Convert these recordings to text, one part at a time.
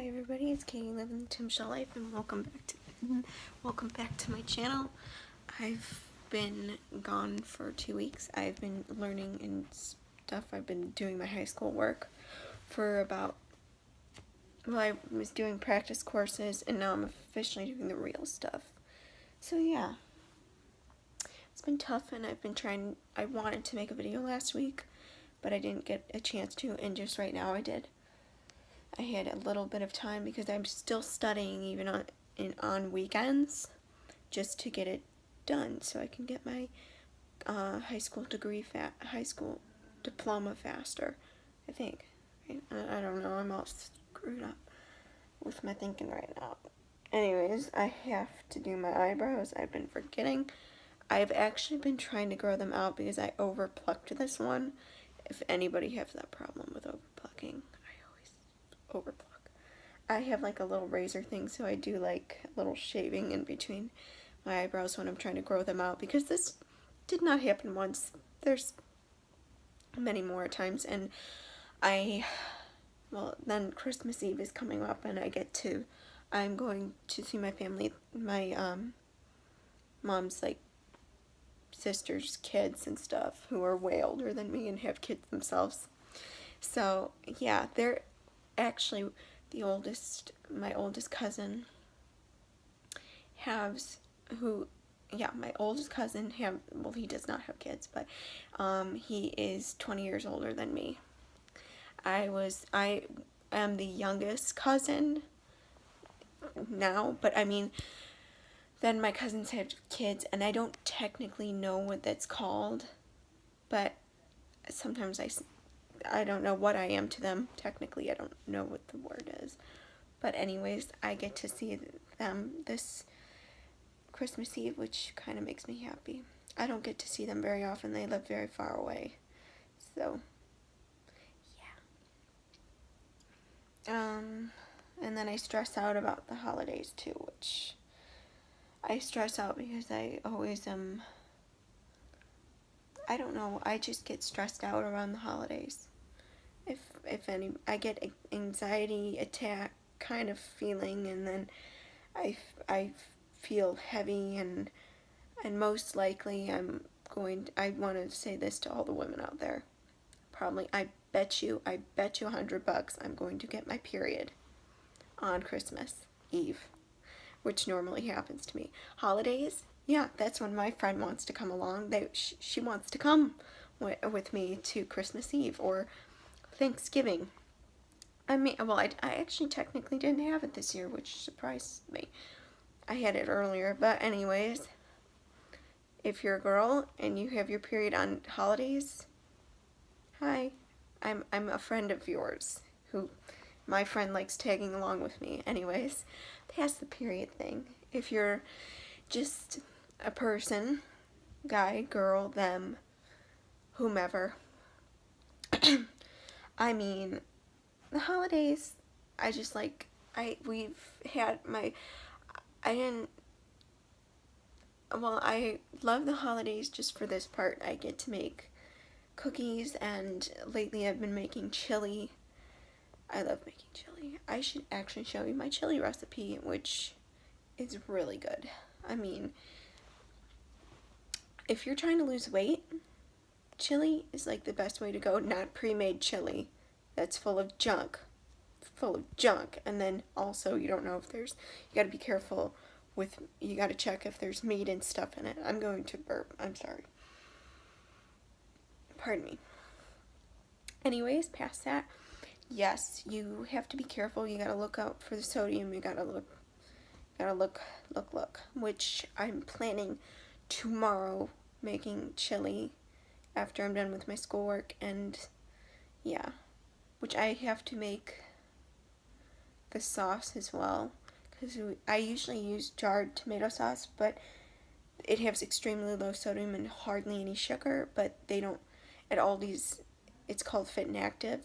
Hi everybody, it's Katie living the Timshel life, and welcome back to my channel. I've been gone for 2 weeks. I've been learning and stuff. I've been doing my high school work for I was doing practice courses, and now I'm officially doing the real stuff. So yeah, it's been tough, and I wanted to make a video last week, but I didn't get a chance to, and just right now I did. I had a little bit of time because I'm still studying even on weekends just to get it done so I can get my high school diploma faster, I think. I don't know, I'm all screwed up with my thinking right now. Anyways, I have to do my eyebrows. I've been forgetting. I've actually been trying to grow them out because I overplucked this one. If anybody has that problem with overplucking, overpluck. I have like a little razor thing, so I do like a little shaving in between my eyebrows when I'm trying to grow them out, because this did not happen once. There's many more times, and then Christmas Eve is coming up, and I'm going to see my family, my mom's like sister's kids and stuff, who are way older than me and have kids themselves. So yeah, they're actually my oldest cousin he does not have kids, but he is 20 years older than me. I am the youngest cousin now, but I mean, then my cousins have kids, and I don't technically know what that's called, but sometimes I don't know what I am to them. Technically, I don't know what the word is. But anyways, I get to see them this Christmas Eve, which kind of makes me happy. I don't get to see them very often. They live very far away. So, yeah. And then I stress out about the holidays too, which I stress out because I always I don't know, I just get stressed out around the holidays. I get anxiety attack kind of feeling, and then I feel heavy, and most likely I want to say this to all the women out there. Probably, I bet you $100 I'm going to get my period on Christmas Eve, which normally happens to me. Holidays, yeah, that's when my friend wants to come along. She wants to come with me to Christmas Eve or Thanksgiving. I actually technically didn't have it this year, which surprised me. I had it earlier, but anyways, if you're a girl and you have your period on holidays, hi, I'm a friend of yours who my friend likes tagging along with me. Anyways, that's the period thing. If you're just a person, guy, girl, them, whomever, I mean, the holidays, I love the holidays just for this part. I get to make cookies, and lately I've been making chili. I love making chili. I should actually show you my chili recipe, which is really good. I mean, if you're trying to lose weight, chili is like the best way to go. Not pre-made chili that's full of junk. And then also, you don't know if you got to be careful you got to check if there's meat and stuff in it. I'm going to burp. I'm sorry. Pardon me. Anyways, past that, yes, you have to be careful. You got to look out for the sodium. You got to look, which I'm planning tomorrow, making chili after I'm done with my schoolwork, and yeah, which I have to make the sauce as well, because I usually use jarred tomato sauce, but it has extremely low sodium and hardly any sugar. But they don't, at Aldi's, it's called Fit and Active,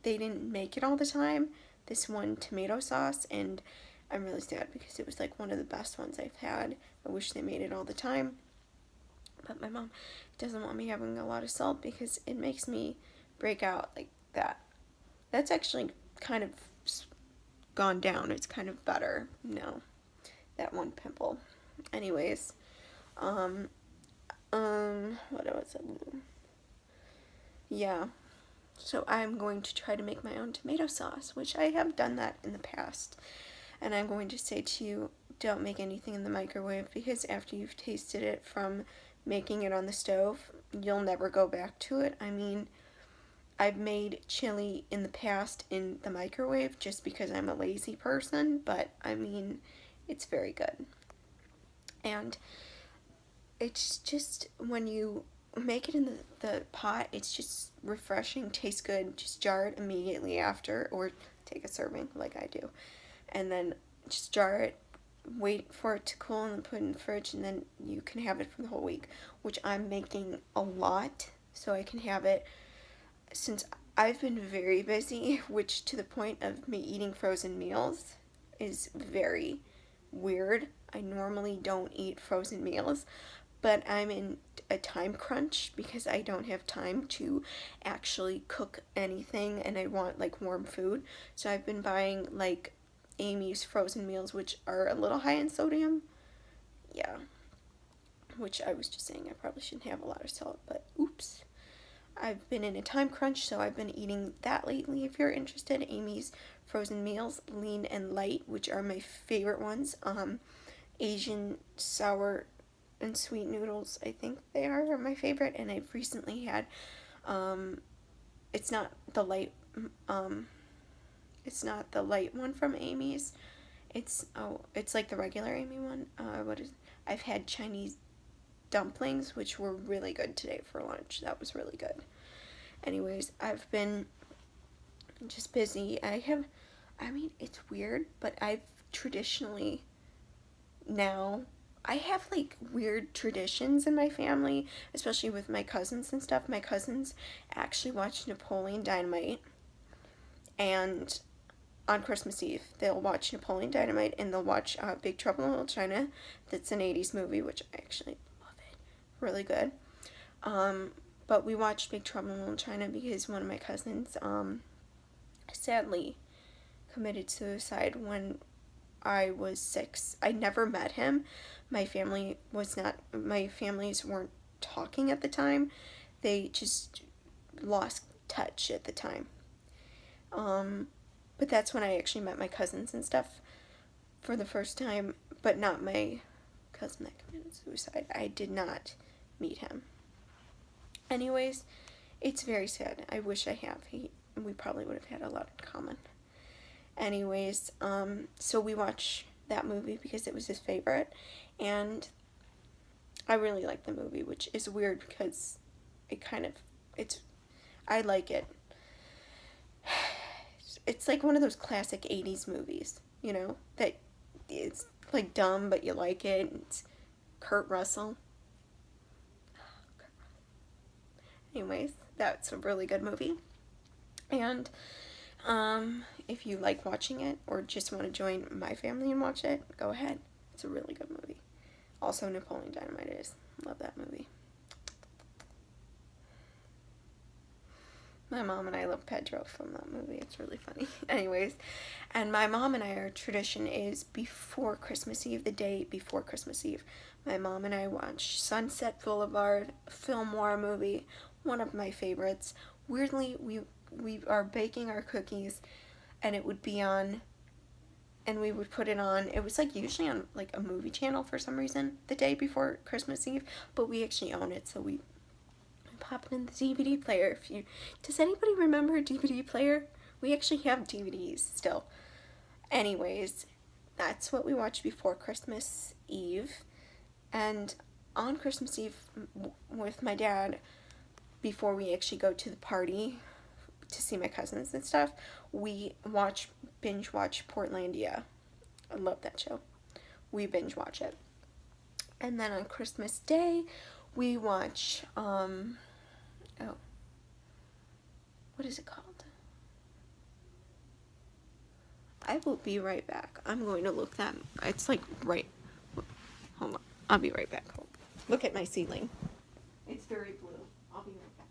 they didn't make it all the time, this one tomato sauce, and I'm really sad because it was like one of the best ones I've had. I wish they made it all the time, but my mom doesn't want me having a lot of salt because it makes me break out like that. That's actually kind of gone down. It's kind of better. No, that one pimple. Anyways, what was it? Yeah. So I'm going to try to make my own tomato sauce, which I have done that in the past. And I'm going to say to you, don't make anything in the microwave, because after you've tasted it from making it on the stove, you'll never go back to it. I mean, I've made chili in the past in the microwave just because I'm a lazy person, but I mean, it's very good. And it's just, when you make it in the pot, it's just refreshing, tastes good. Just jar it immediately after, or take a serving like I do. And then just jar it, wait for it to cool, and then put it in the fridge, and then you can have it for the whole week, which I'm making a lot, so I can have it, since I've been very busy, which to the point of me eating frozen meals is very weird. I normally don't eat frozen meals, but I'm in a time crunch because I don't have time to actually cook anything, and I want like warm food. So I've been buying like Amy's frozen meals, which are a little high in sodium. Yeah. Which I was just saying I probably shouldn't have a lot of salt, but oops. I've been in a time crunch, so I've been eating that lately. If you're interested, Amy's frozen meals, lean and light, which are my favorite ones. Asian sour and sweet noodles, I think they are my favorite, and I've recently had, it's not the light, it's not the light one from Amy's, it's like the regular Amy one. I've had Chinese dumplings, which were really good today for lunch. That was really good. Anyways, I've been just busy. It's weird, but I've traditionally, now, I have like weird traditions in my family, especially with my cousins and stuff. My cousins actually watch Napoleon Dynamite, and on Christmas Eve they'll watch Napoleon Dynamite, and they'll watch Big Trouble in Little China. That's an 80s movie, which I actually love it. Really good. But we watched Big Trouble in Little China because one of my cousins sadly committed suicide when I was 6. I never met him. My families weren't talking at the time. They just lost touch at the time. But that's when I actually met my cousins and stuff for the first time, but not my cousin that committed suicide. I did not meet him. Anyways, it's very sad. I wish I have. We probably would have had a lot in common. Anyways, so we watched that movie because it was his favorite, and I really like the movie, which is weird because I like it. It's like one of those classic 80s movies, that it's like dumb, but you like it. It's Kurt Russell. Anyways, that's a really good movie. And if you like watching it or just want to join my family and watch it, go ahead. It's a really good movie. Also, Napoleon Dynamite is. Love that movie. My mom and I love Pedro from that movie. It's really funny. Anyways, and my mom and I, our tradition is before Christmas Eve, the day before Christmas Eve, my mom and I watch Sunset Boulevard, a Fillmore movie, one of my favorites. Weirdly, we are baking our cookies, and it would be on, and we would put it on. It was like usually on like a movie channel for some reason the day before Christmas Eve, but we actually own it, so we pop it in the DVD player. Does anybody remember a DVD player? We actually have DVDs still. Anyways, that's what we watch before Christmas Eve. And on Christmas Eve with my dad, before we actually go to the party to see my cousins and stuff, we binge watch Portlandia. I love that show. We binge watch it. And then on Christmas Day, we watch, what is it called? I will be right back. I'm going to look that. It's like right. Hold on. I'll be right back. Look at my ceiling. It's very blue. I'll be right back.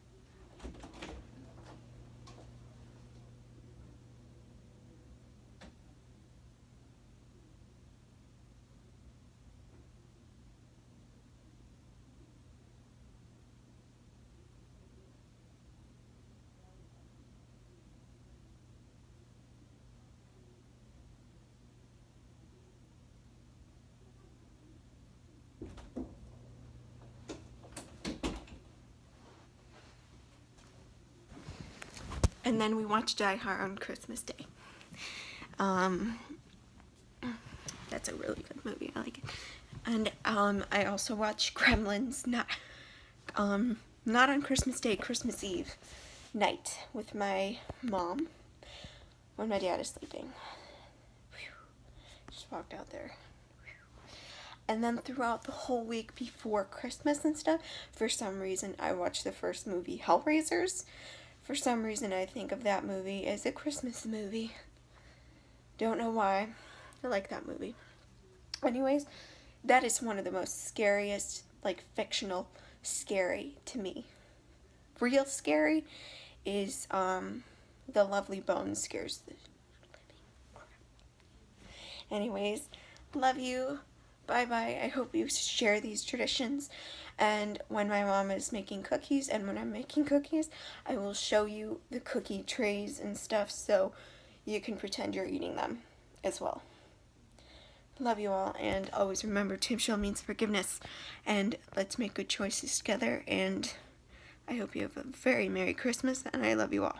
And then we watched Die Hard on Christmas Day. That's a really good movie. I like it. And I also watched Gremlins, not on Christmas Day, Christmas Eve night with my mom when my dad is sleeping. Just walked out there. And then throughout the whole week before Christmas and stuff, for some reason I watched the first movie, Hellraisers. For some reason I think of that movie as a Christmas movie. Don't know why. I like that movie. Anyways, that is one of the most scariest, like, fictional scary to me. Real scary is The Lovely Bones scares the living crap. Anyways, love you. Bye-bye. I hope you share these traditions. And when my mom is making cookies and when I'm making cookies, I will show you the cookie trays and stuff so you can pretend you're eating them as well. Love you all, and always remember Timshel means forgiveness. And let's make good choices together, and I hope you have a very Merry Christmas, and I love you all.